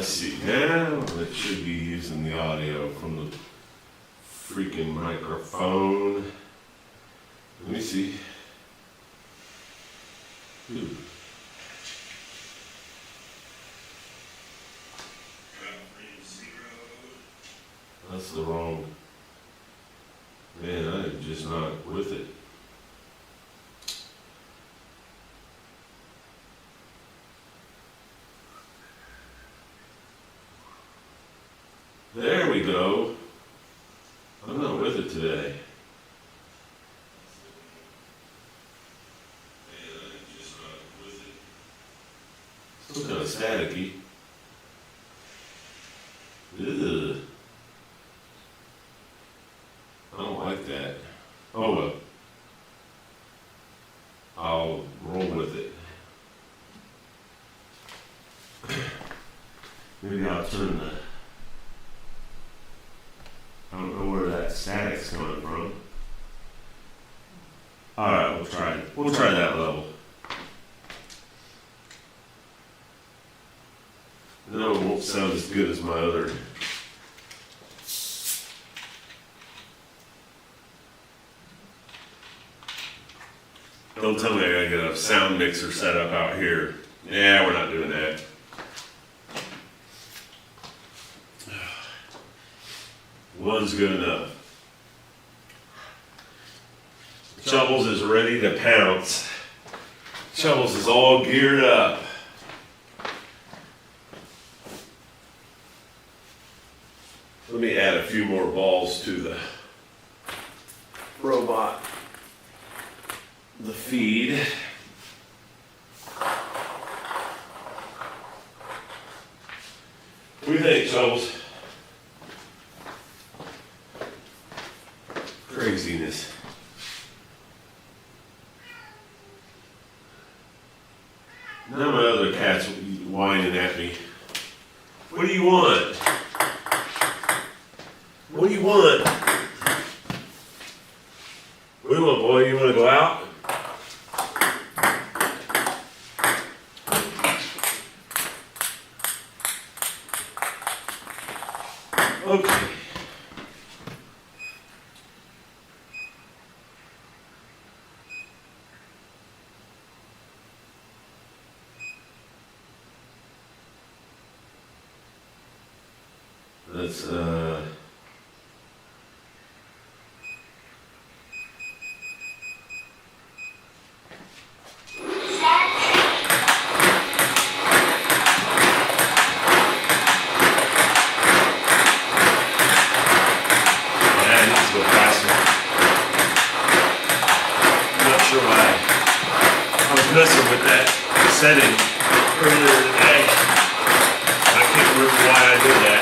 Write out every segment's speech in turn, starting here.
Let's see. Now it should be using the audio from the freaking microphone. Let me see. Ooh. That's the wrong. Man, I'm just not with it. There we go. I'm not with it today. Man, I'm just not with it. Still kind of staticky. Ugh. I don't like that. Oh well. I'll roll with it. Maybe I'll turn the... I don't know where that static's coming from. Alright, we'll try it. We'll try that level. No, it won't sound as good as my other. Don't tell me I gotta get a sound mixer set up out here. Yeah, we're not doing that. One's good enough. Shovels is ready to pounce. Shovels is all geared up. Let me add a few more balls to the robot. The feed. What do you think, Shovels? Craziness. Now my other cat's whining at me. What do you want? What do you want? What do you want, boy? You want to go out? Okay. Let's messing with that setting earlier today. I can't remember why I did that.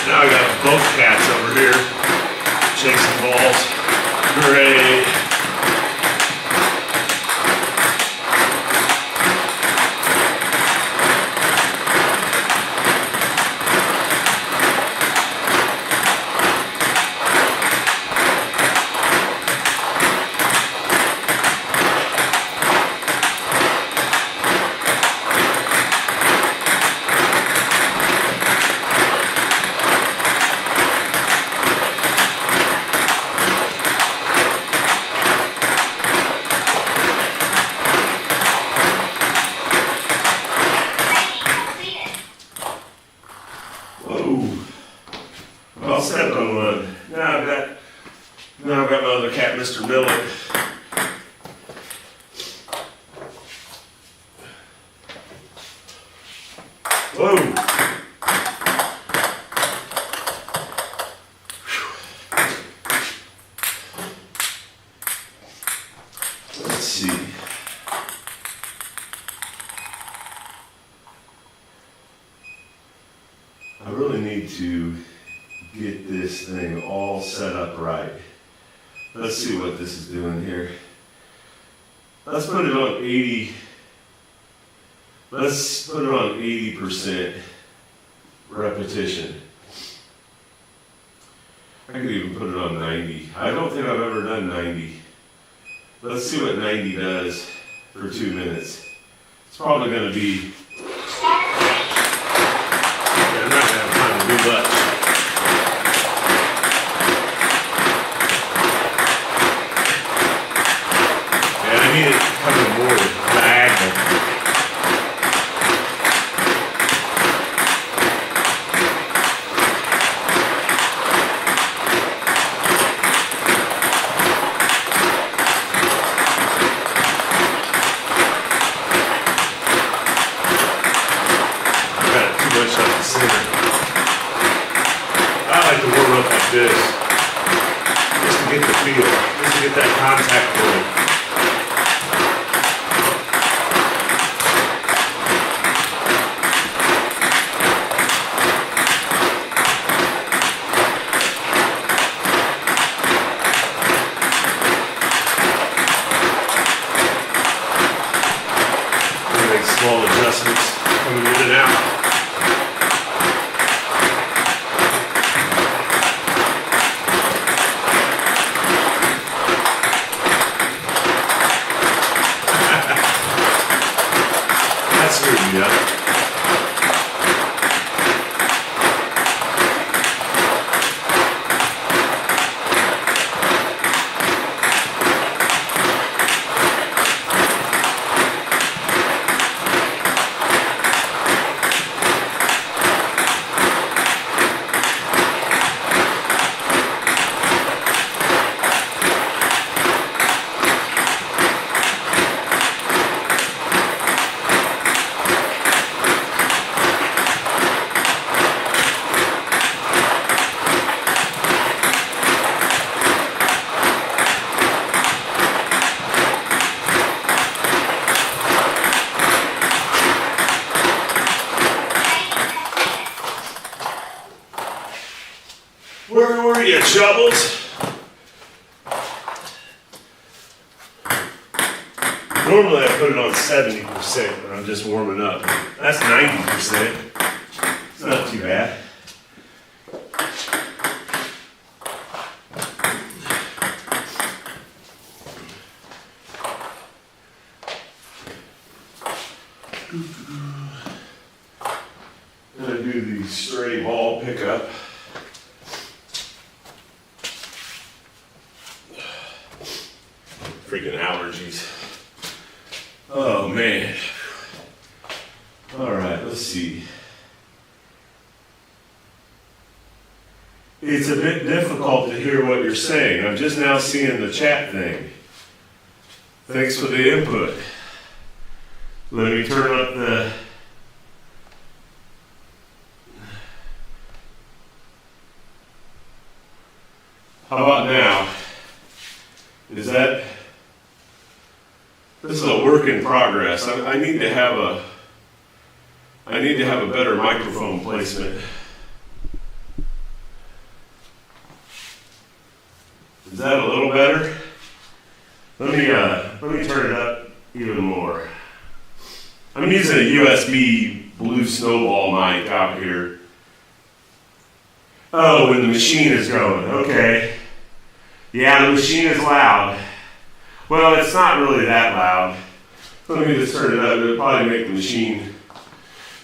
Now I got both cats over here chasing balls. Great. I'll step on one. Now I've got my other cat, Mr. Miller. Whoa! Let's see. I really need to get this thing all set up right. Let's see what this is doing here. Let's put it on 80. Let's put it on 80% repetition. I could even put it on 90. I don't think I've ever done 90. Let's see what 90 does for 2 minutes. It's probably going to be... I'm not going to have time to do much. I need it coming more diagonal. I've got it too much up the center. I like to warm up like this, just to get the feel, just to get that contact point. Small adjustments coming in and out. That's screwed me up. Where were you, Troubles? Normally I put it on 70% when I'm just warming up. That's 90%. It's not too bad. I'm going to do the stray ball pickup. Freaking allergies. Oh man. All right, let's see. It's a bit difficult to hear what you're saying. I'm just now seeing the chat thing. Thanks for the input. Let me turn up the... How about now? Is that... This is a work in progress. I need to have a better microphone placement. Is that a little better? Let me turn it up even more. I'm using a USB Blue Snowball mic out here. Oh, when the machine is going. Okay. Yeah, the machine is loud. Well, it's not really that loud. Let me just turn it up. It'll probably make the machine.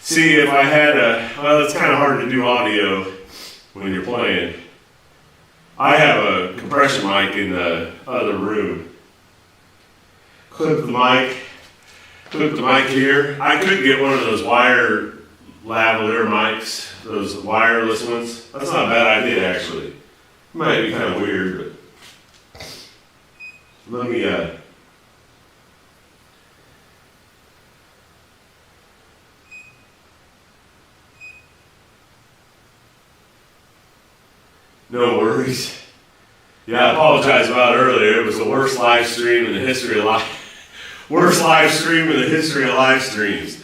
See, if I had well, it's kind of hard to do audio when you're playing. I have a compression mic in the other room. Clip the mic here. I could get one of those lavalier mics, those wireless ones. That's not a bad idea, actually. It might be kind of weird, but let me, no worries. Yeah, I apologize about earlier. It was the worst live stream in the history of worst live stream in the history of live streams.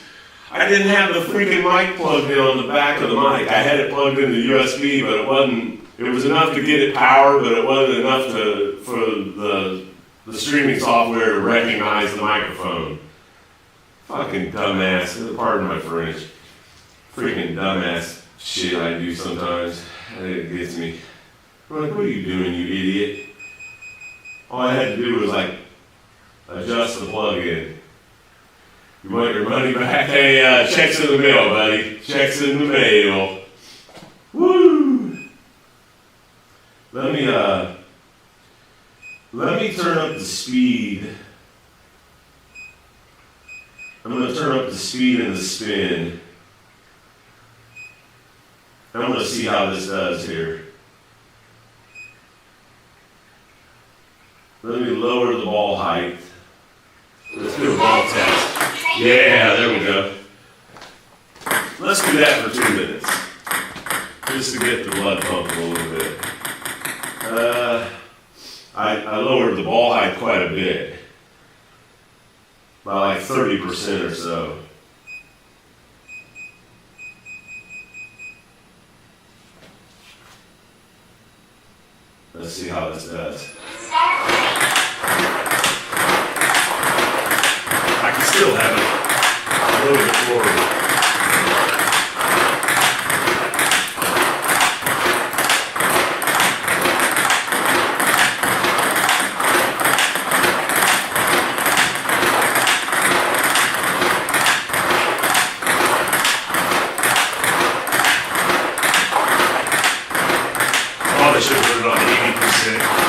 I didn't have the freaking mic plugged in on the back of the mic. I had it plugged into USB, but it wasn't. It was enough to get it power, but it wasn't enough for the streaming software to recognize the microphone. Fucking dumbass. Pardon my French. Freaking dumbass shit I do sometimes. It gets me. I'm like, what are you doing, you idiot? All I had to do was like adjust the plug-in. You want your money back? Hey, checks in the mail, buddy. Checks in the mail. Woo! Let me turn up the speed. I'm gonna turn up the speed and the spin. I'm gonna see how this does here. Let me lower the ball height. Let's do a ball test. Yeah, there we go. Let's do that for 2 minutes. Just to get the blood pumping a little bit. I lowered the ball height quite a bit. By like 30% or so. Let's see how this does. I can still have it a little bit forward. Probably should have put it on 80%.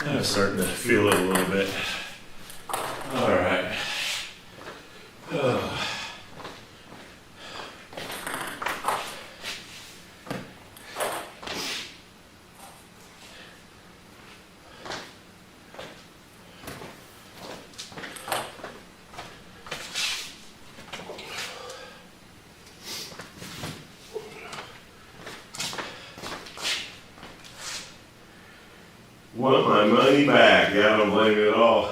I'm starting to feel it a little bit. All right. Oh. Want my money back. Yeah, I don't blame you at all.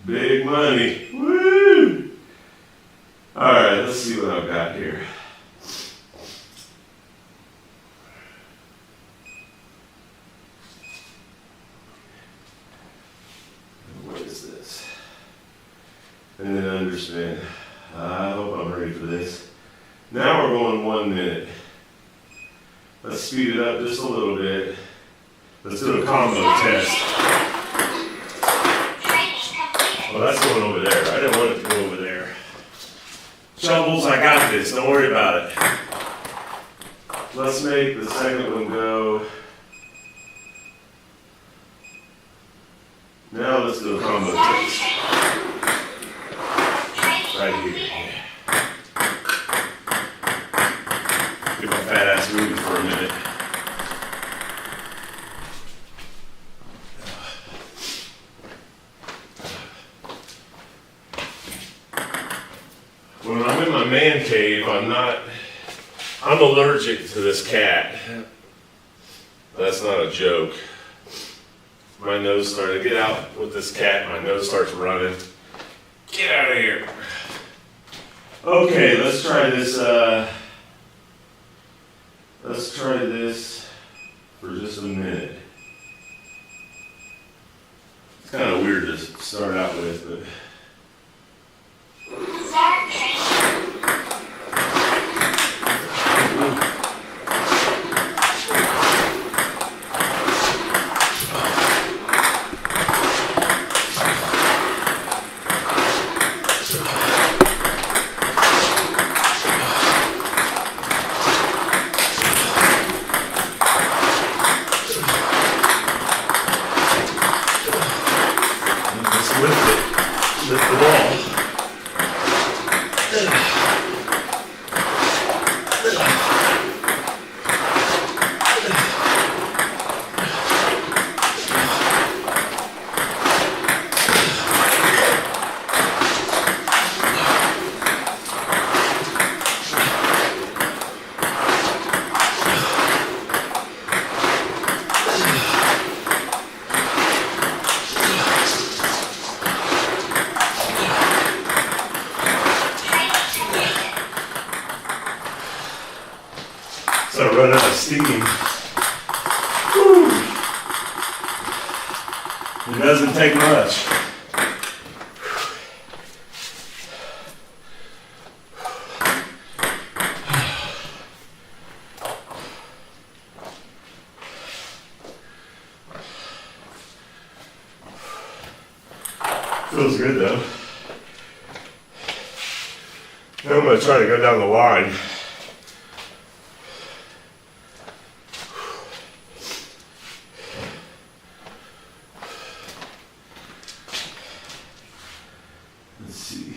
Big money. Woo! Alright, let's see what I've got here. What is this? And then underspin. I hope I'm ready for this. Now we're going 1 minute. Let's speed it up just a little bit. Let's do a combo test. that's going over there. I didn't want it to go over there. Shovels, I got this. Don't worry about it. Let's make the second one go. Now let's do a combo twist. Right here. Get my fat ass moving for a minute. When I'm in my man cave, I'm allergic to this cat. That's not a joke. My nose started to get out with this cat, my nose starts running. Get out of here. Okay, let's try this, for just a minute. It's kind of weird to start out with, but. Lift the ball. So I run out of steam. Whew. It doesn't take much. Feels good though. Now I'm going to try to go down the line. Let's see.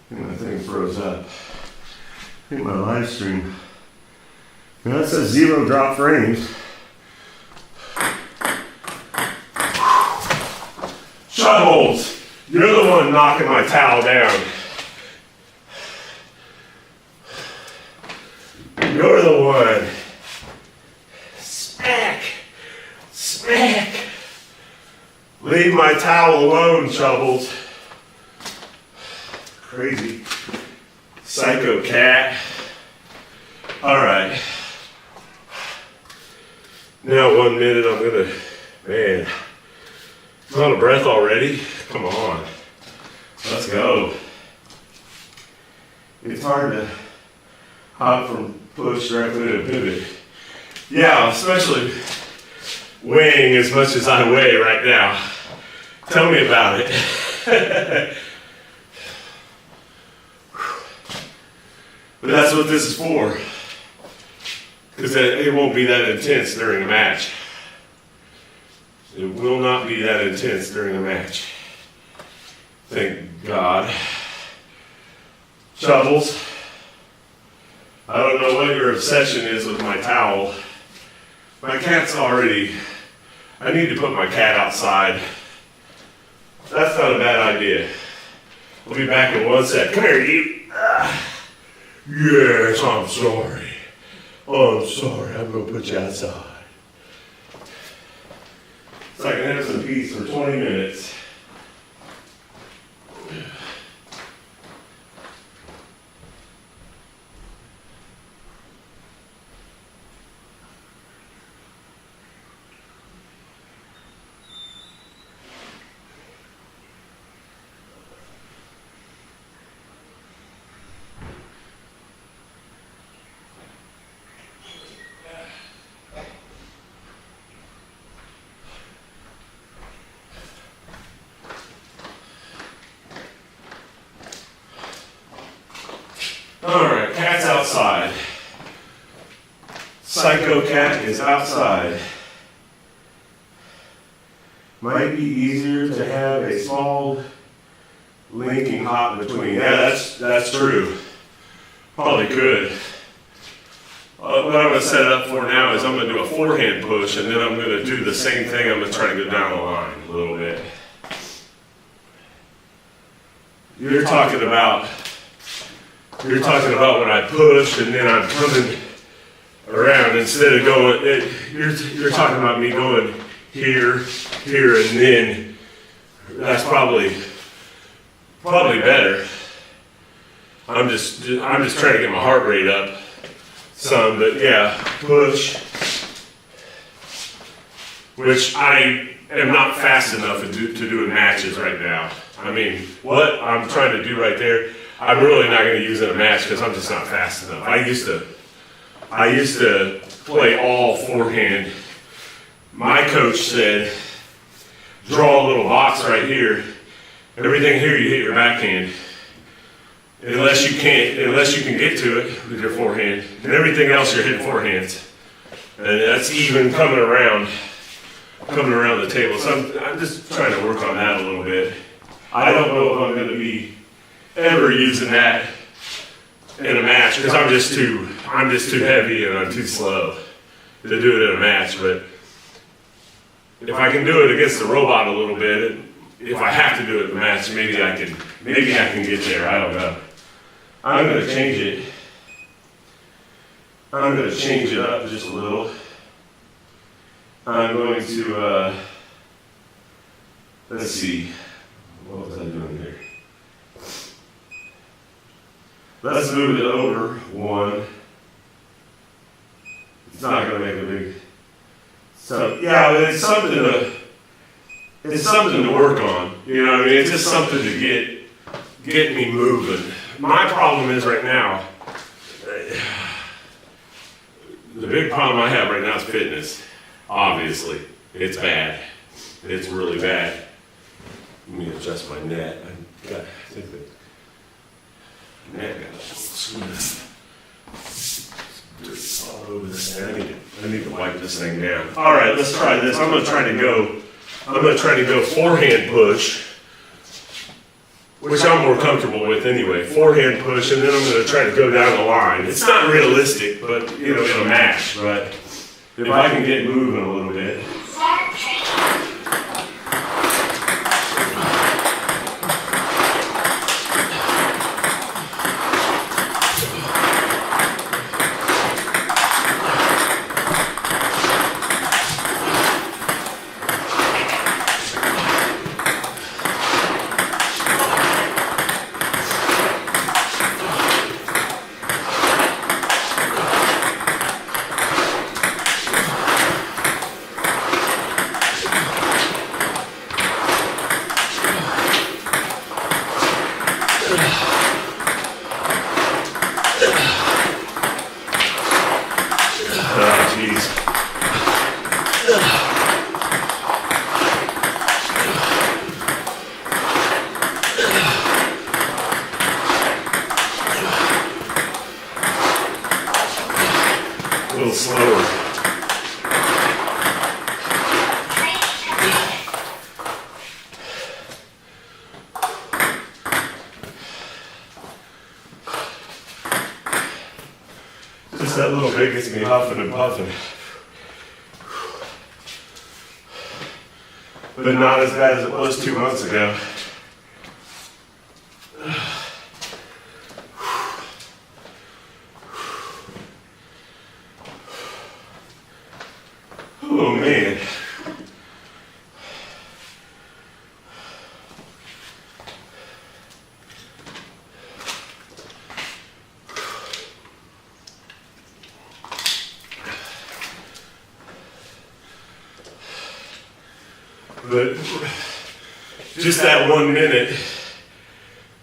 I think my thing froze up. I think my live stream. Now that says 0 drop frames. Shot holes! You're the one knocking my towel down. You're the one. Smack! Smack! Leave my towel alone, Shovels. Crazy. Psycho cat. Alright. Now 1 minute I'm gonna, man. I'm out of breath already? Come on. Let's go. It's hard to hop from push directly to pivot. Yeah, especially weighing as much as I weigh right now. Tell me about it. But that's what this is for. Because it won't be that intense during a match. It will not be that intense during a match. Thank God. Shovels. I don't know what your obsession is with my towel. My cat's already, I need to put my cat outside. That's not a bad idea. I'll be back in 1 sec. Come here, you. Yes, I'm sorry. Oh, I'm sorry. I'm going to put you outside. So I can have some peace for 20 minutes. All right, cat's outside. Psycho cat is outside. Might be easier to have a small linking hop between. Yeah, that's true. Probably could. What I'm going to set it up for now is I'm going to do a forehand push, and then I'm going to do the same thing. I'm going to try to go down the line a little bit. You're talking about when I push and then I'm coming around instead of going. You're talking about me going here, and then. That's probably better. I'm just trying to get my heart rate up some, but yeah, push. Which I am not fast enough to do in matches right now. I mean, what I'm trying to do right there, I'm really not going to use in a match because I'm just not fast enough. I used to play all forehand. My coach said, draw a little box right here. Everything here you hit your backhand. Unless you can get to it with your forehand. And everything else you're hitting forehands. And that's even coming around the table. So I'm just trying to work on that a little bit. I don't know if I'm going to be ever using that in a match because I'm just too heavy and I'm too slow to do it in a match. But if I can do it against the robot a little bit, if I have to do it in a match, maybe I can get there. I don't know. I'm going to change it. I'm going to change it up just a little. I'm going to, let's see. What was I doing here? Let's move it over one. It's not going to make a big. So yeah, it's something to work on. You know what I mean? It's just something to get me moving. My problem is right now. The big problem I have right now is fitness. Obviously, it's bad. It's really bad. Let me adjust my net. I think the net got all over this thing. I need to wipe this thing down. All right, let's try this. I'm going to try to go forehand push, which I'm more comfortable with anyway. Forehand push, and then I'm going to try to go down the line. It's not realistic, but in a match. But if I can get moving a little bit. A little slower. Just that little bit gets me huffing and puffing. But not as bad as it was 2 months ago. Oh man. But just that 1 minute,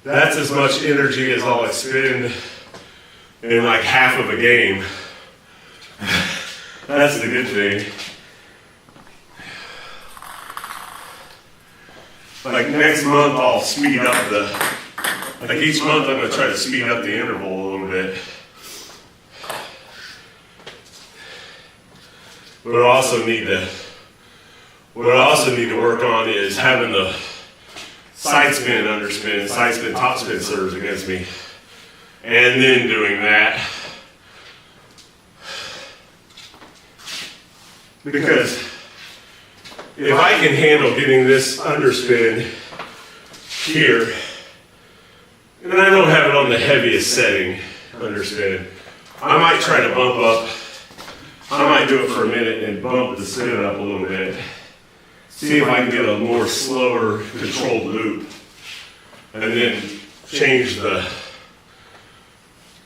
that's as much energy as I'll expend in like half of a game. That's the good thing. Like next month I'll speed up like each month I'm going to try to speed up the interval a little bit. What I also need to work on is having the side spin, underspin, side spin, top spin serves against me, and then doing that. Because if I can handle getting this underspin here, and I don't have it on the heaviest setting, underspin, I might try to bump up. I might do it for a minute and bump the spin up a little bit. See if I can get a more slower controlled loop. And then change the,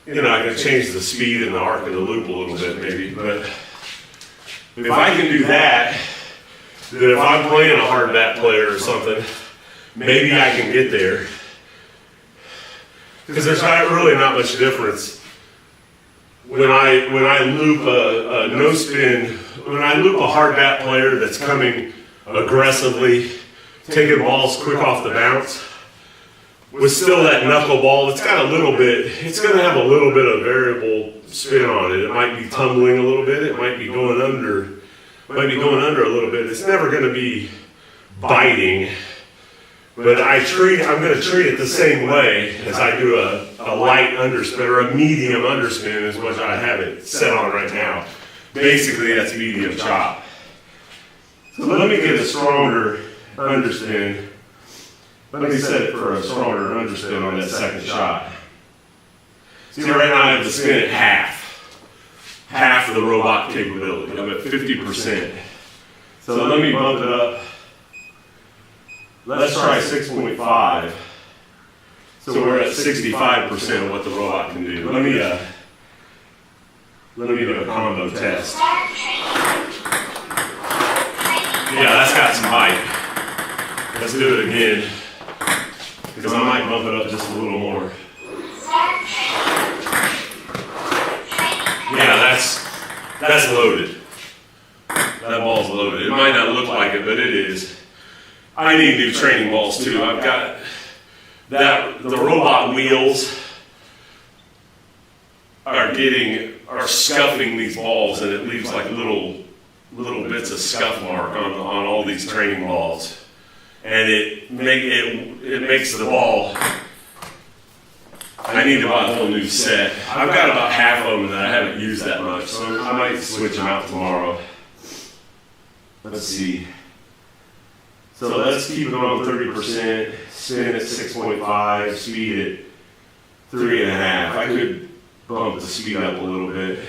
I can change the speed and the arc of the loop a little bit maybe. But if I can do that, then if I'm playing a hard bat player or something, maybe I can get there. Because there's really not much difference when I loop a no spin, when I loop a hard bat player that's coming aggressively, taking balls quick off the bounce, with still that knuckleball, it's got a little bit, it's going to have a little bit of variable spin on it. It might be tumbling a little bit, it might be going under a little bit. It's never going to be biting. But I'm going to treat it the same way as I do a light underspin or a medium underspin is what I have it set on right now. Basically, that's medium chop. So let me get a stronger underspin. Let me set it for a stronger underspin on that second shot. See, right now I have the spin at half of the robot capability. I'm at 50%. So let me bump it up. Let's try 6.5. So we're at 65% of what the robot can do. Let me do a combo test. Yeah, that's got some bite. Let's do it again. Because I might bump it up just a little more. Yeah, that's loaded. That ball's loaded. It might not look like it, but it is. I need new training balls too. I've got the robot wheels are scuffing these balls, and it leaves like little bits of scuff mark on all these training balls, and it makes the ball. I need to buy a whole new set. I've got about half of them that I haven't used that much, so I might switch them out tomorrow. Let's see. So let's keep it on 30%, spin at 6.5, speed at 3.5. I could bump the speed up a little bit.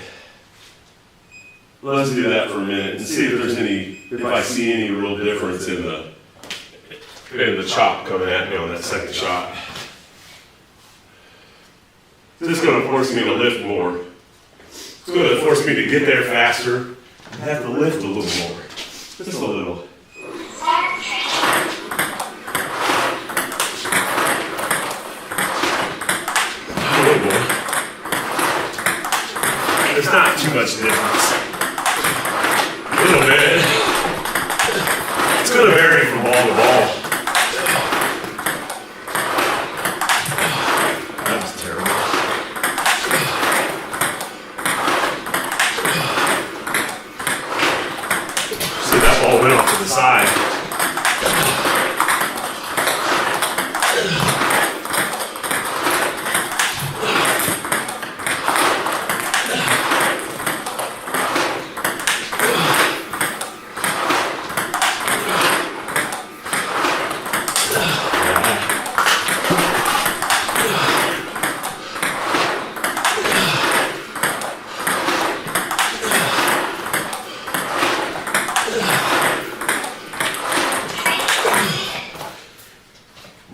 Let's do that for a minute and see if I see any real difference in the chop coming at me on that second shot. This is going to force me to lift more. It's going to force me to get there faster. I have to lift a little more, just a little. There's not too much difference. A little bit. It's going to vary from ball to ball. That was terrible. See, that ball went off to the side.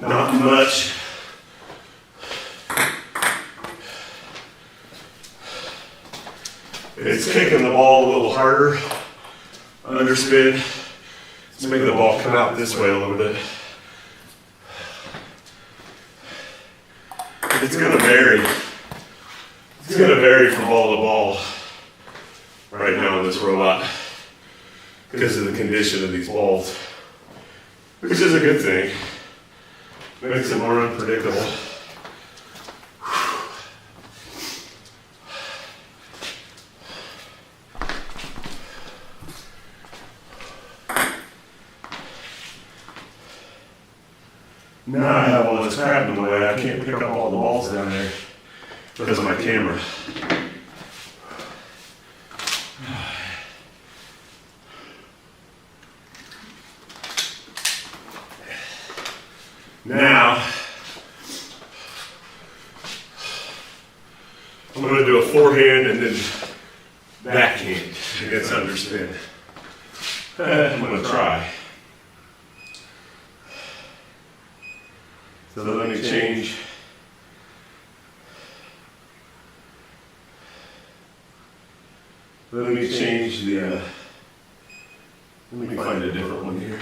Not much. It's kicking the ball a little harder. Underspin. Let's make the ball come out this way a little bit. It's going to vary. It's going to vary from ball to ball right now in this robot because of the condition of these balls, which is a good thing. Makes it more unpredictable. Now I have all this crap in the way. I can't pick up all the balls down there because of my camera. Now, I'm going to do a forehand and then backhand against underspin. I'm going to try. So let me change. Let me change the, let me find a different one here.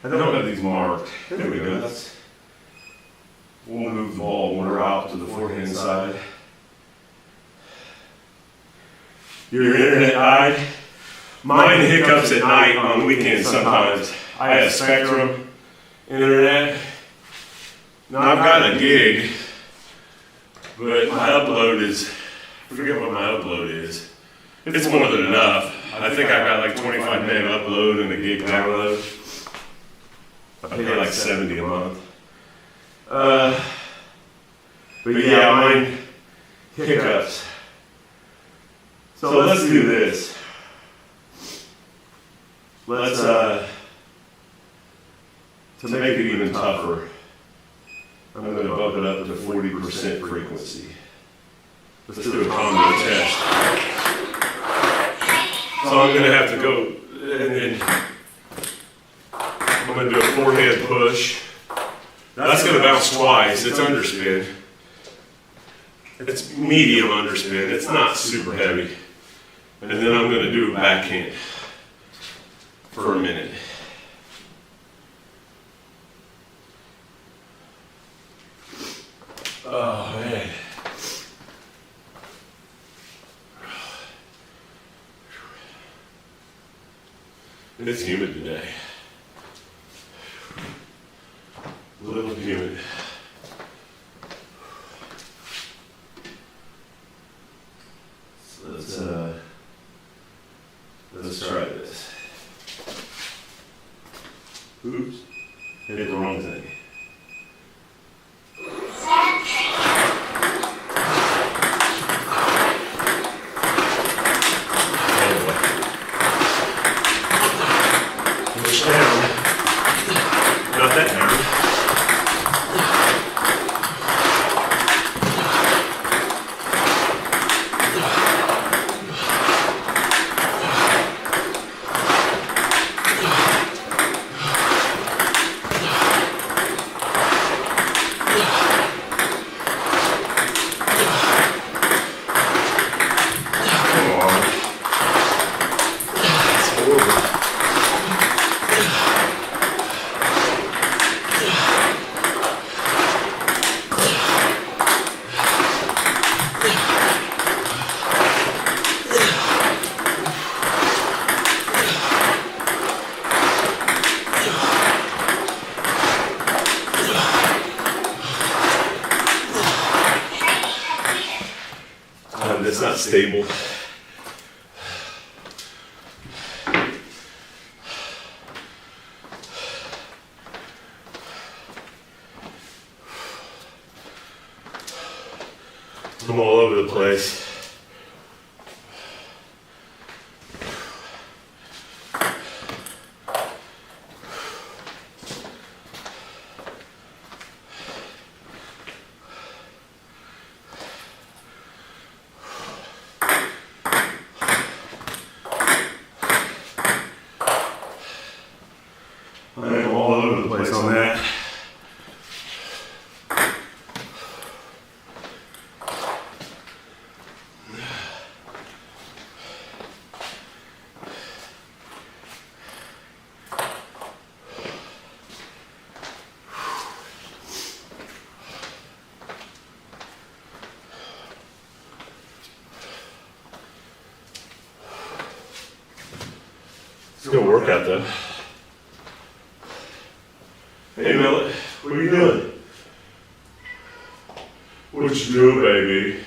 I don't have these marked. There we go. We'll move the ball more out to the forehand side. Your internet died? Mine hiccups at night on weekends sometimes. I have Spectrum internet. Now I've got a gig, but my upload is, I forget what my upload is. It's more than enough. I think I've got like 25 meg upload and a gig download. I pay like 70 a month. But yeah, mine hiccups. So let's do this. Let's, to make it even tougher, I'm going to bump it up to 40% frequency. Let's do a combo test. So I'm going to have to go, and then I'm going to do a forehand push. That's going to bounce twice. It's underspin. It's medium underspin. It's not super heavy. And then I'm going to do a backhand for a minute. Oh, man. It's humid today. A little humid. So let's try this. Oops, hit the wrong thing. Push down. Not that down. It's not stable. I'm all over the place. I'm all over the place on that. It's a good workout though. Hey Millet, what are you doing? What you doing, baby?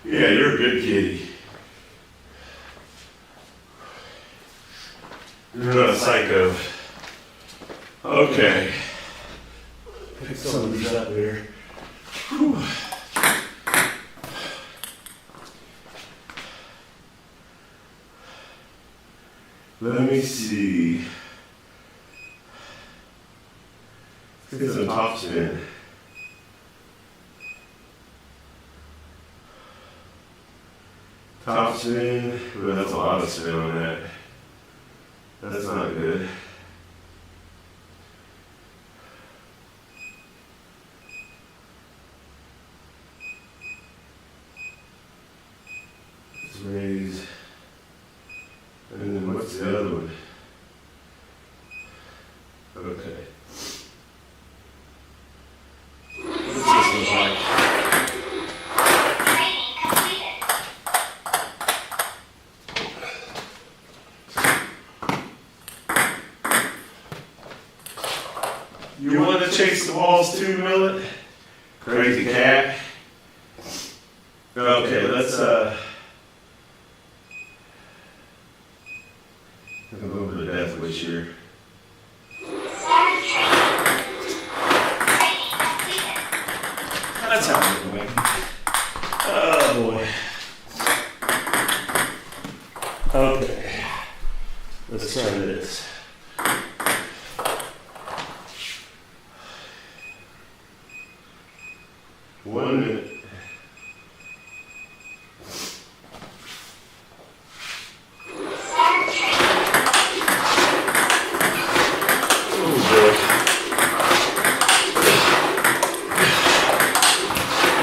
Yeah, you're a good kitty. You're not a psycho. Okay. Pick some of these up here. Whew. Let me see. Let's get some top spin. Top spin. Ooh, that's a lot of spin on that. That's not good. Let's raise. And then what's the other one? Okay. What's this look like? You want to chase the balls too, Millet? Crazy cat. Okay, let's a little bit of death wish here. That's how we're going. Oh boy. Okay. Let's try this. One minute.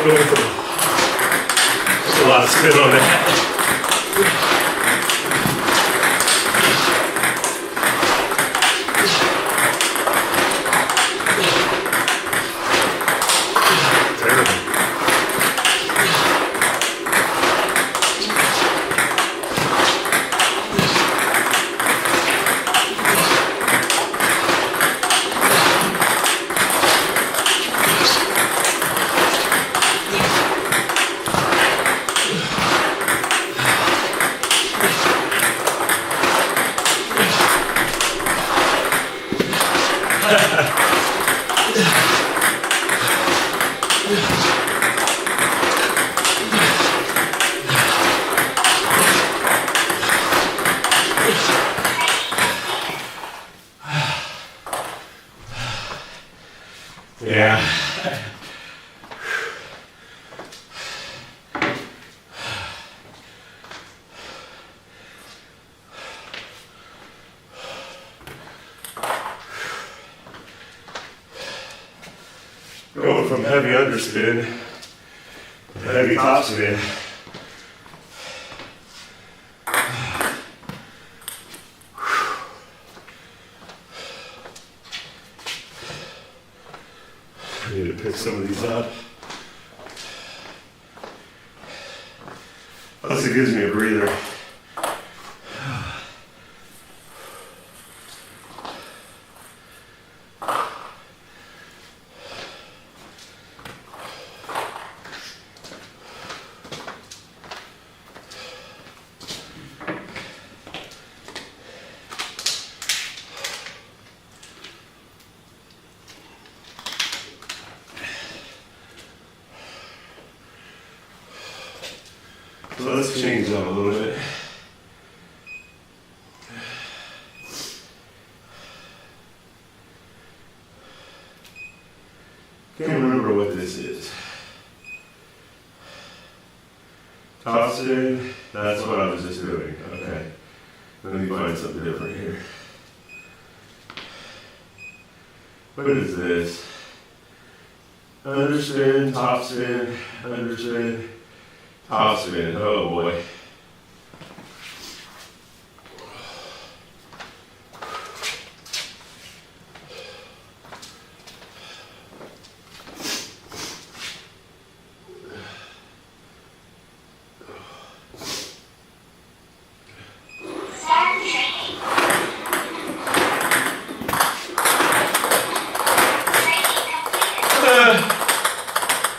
There's a lot of spin on that. Yeah. Going from heavy underspin to heavy topspin. I need to pick some of these up. Plus it gives me a breather. So let's change that a little bit. Can't remember what this is. Topspin, that's what I was just doing. Okay. Let me find something different here. What is this? Underspin, topspin, underspin. Topspin, oh boy.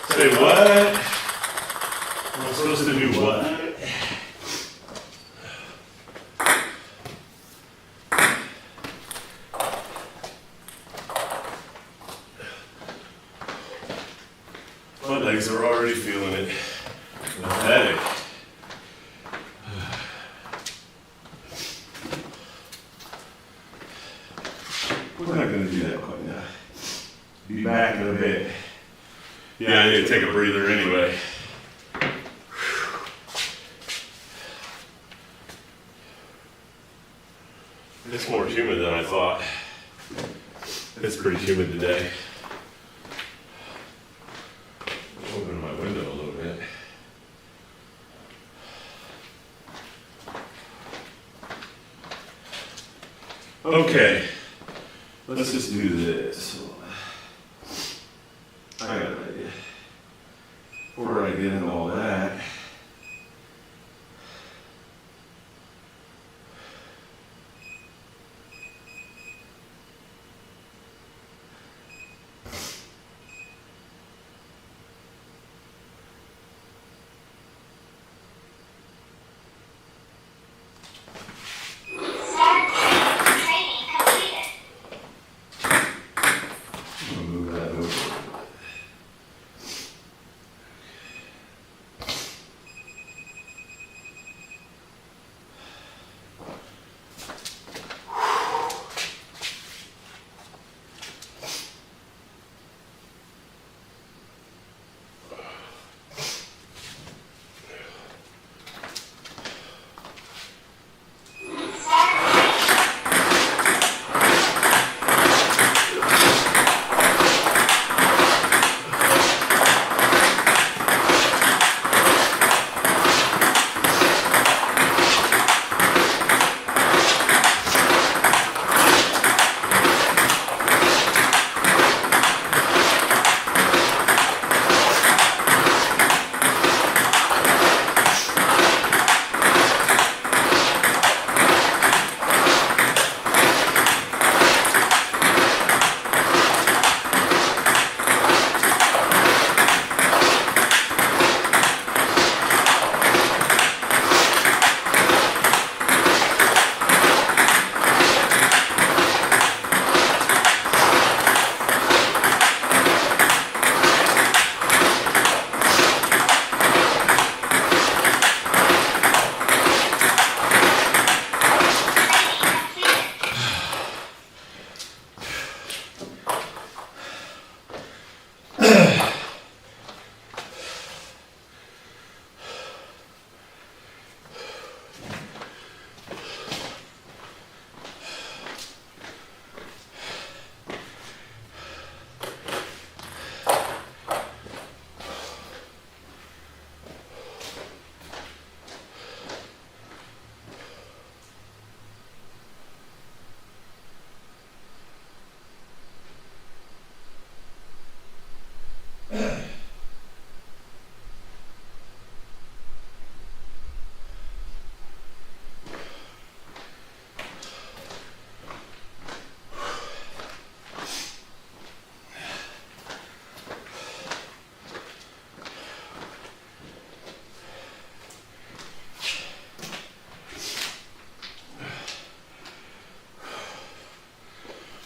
Say what? I'm supposed to do what? My legs are already feeling it. Pathetic. We're not going to do that quite now. Be back in a bit. Yeah, I need to take a breather anyway. It's more humid than I thought. It's pretty humid today. Open my window a little bit. Okay, let's just do this. I got an idea. Before I get into all that,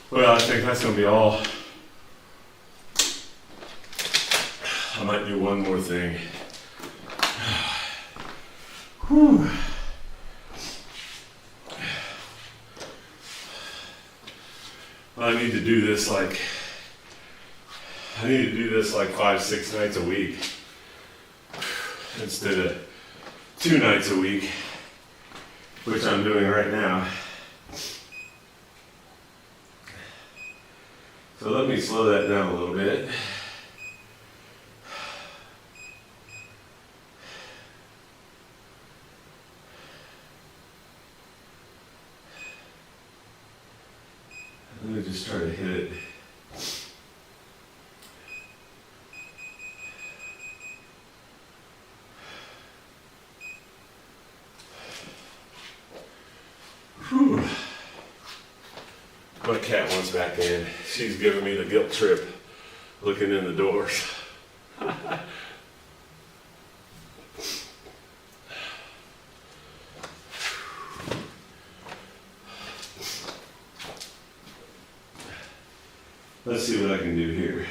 well, I think that's going to be all. I might do one more thing. Whew. I need to do this like 5-6 nights a week instead of 2 nights a week, which I'm doing right now. So let me slow that down a little bit. Let me just try to hit it. Whew. My cat wants back in. She's giving me the guilt trip looking in the doors. Let's see what I can do here.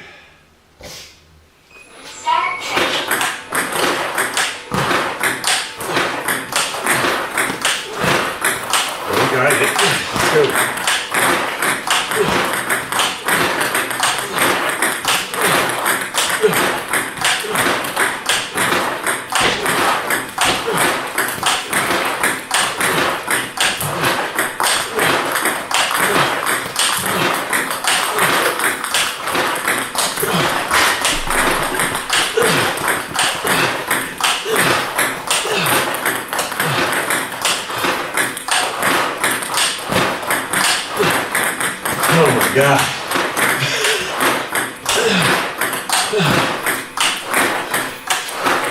God.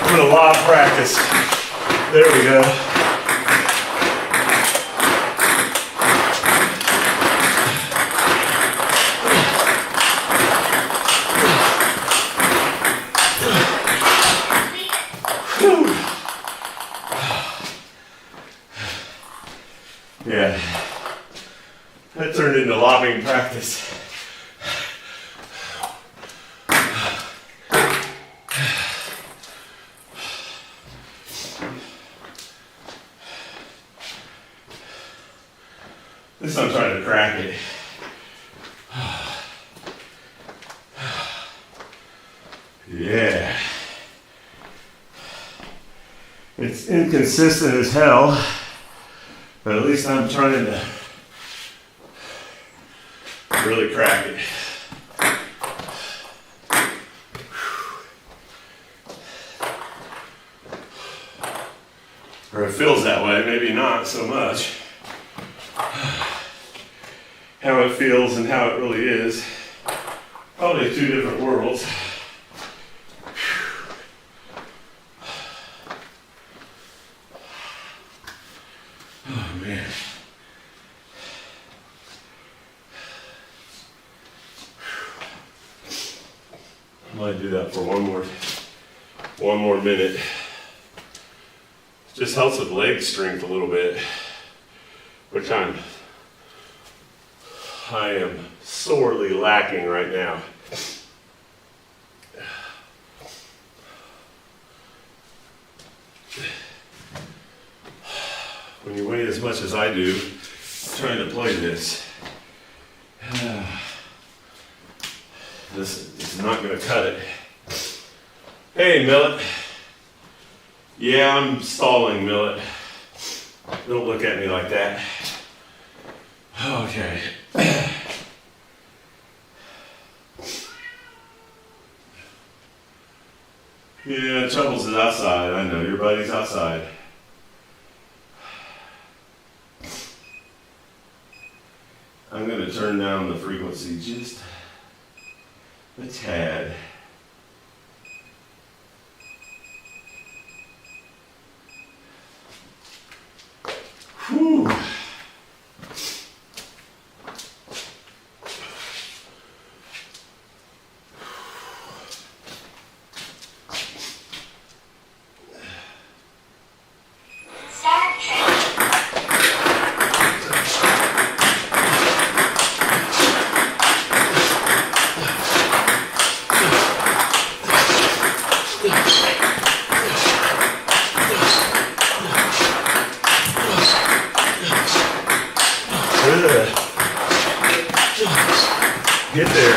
Doing a lot of practice. There we go. Yeah, that turned into lobbing practice. This I'm trying to crack it. Yeah. It's inconsistent as hell, but at least I'm trying to really crack it. Or it feels that way, maybe not so much. How it feels and how it really is, probably two different worlds. Oh man. I might do that for one more minute. Just helps with leg strength a little bit, which I am sorely lacking right now. When you weigh as much as I do, trying to play this, this is not going to cut it. Hey, Millet. Yeah, I'm stalling, Millet. Don't look at me like that. Okay. Yeah, Troubles is outside. I know, your buddy's outside. I'm going to turn down the frequency just a tad. Whew. Get there.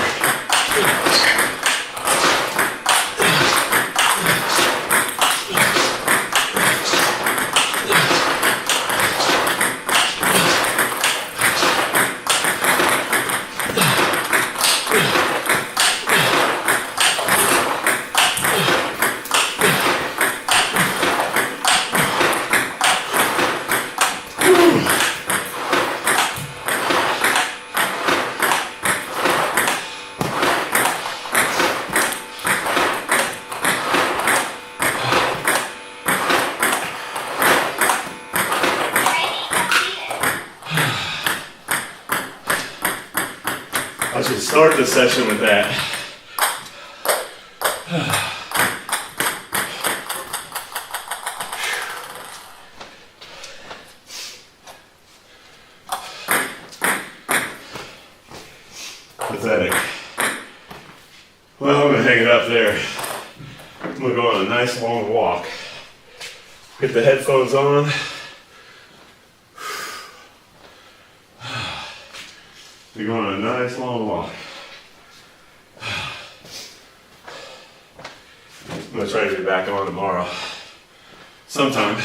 I should start the session with that. Pathetic. Well, I'm gonna hang it up there. I'm gonna go on a nice long walk. Get the headphones on. We're going on a nice long walk. I'm gonna try to get back on tomorrow. Sometime.